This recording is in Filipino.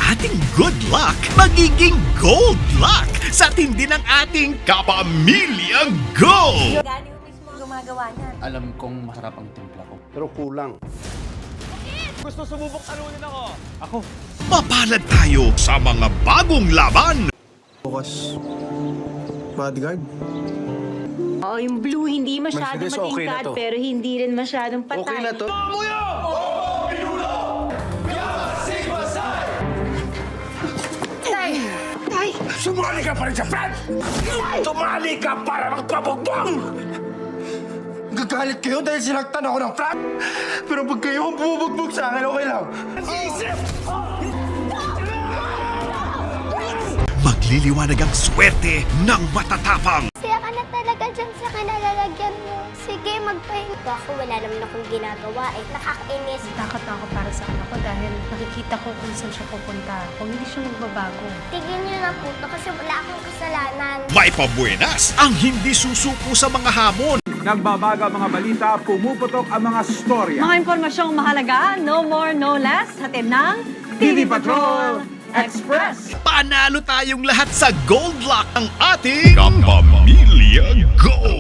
ating good luck magiging gold luck sa tindi ng ating Kapamilya Gold! Gani mo mismo gumagawa niyan. Alam kong masarap ang timpla ko. Pero kulang. Gusto sumubok talunin ako. Ako. Mapalad tayo sa mga bagong laban! Bukas, bodyguard. Oo, yung blue hindi masyadong Mercedes, okay na matingkad to. pero hindi rin masyadong patay. Okay na to. Sumali ka pa rin sa Fred! Tumali ka para magpabugbog! Gagalit kayo dahil sinaktan ako ng Frank. Pero pag kayo ang bumubugbog sa akin, okay lang. Isip! Magliliwanag ang swerte ng matatapang! Kaya ka na talaga dyan sa kinalalagyan mo. Sige, magpahinga. Ako, wala naman akong ginagawa eh. Nakakainis. Takot na ako para sa anak ko dahil nakikita ko kung saan siya pupunta. Kung hindi siya magbabago. Tigil niyo na po to kasi wala akong kasalanan. May pabuenas ang hindi susuko sa mga hamon! Nagbabaga mga balita, pumuputok ang mga storya. Mga impormasyong mahalaga, no more, no less, hatid ng TV Patrol Express. Panalo tayong lahat sa gold luck ang ating Kapamilya Gold!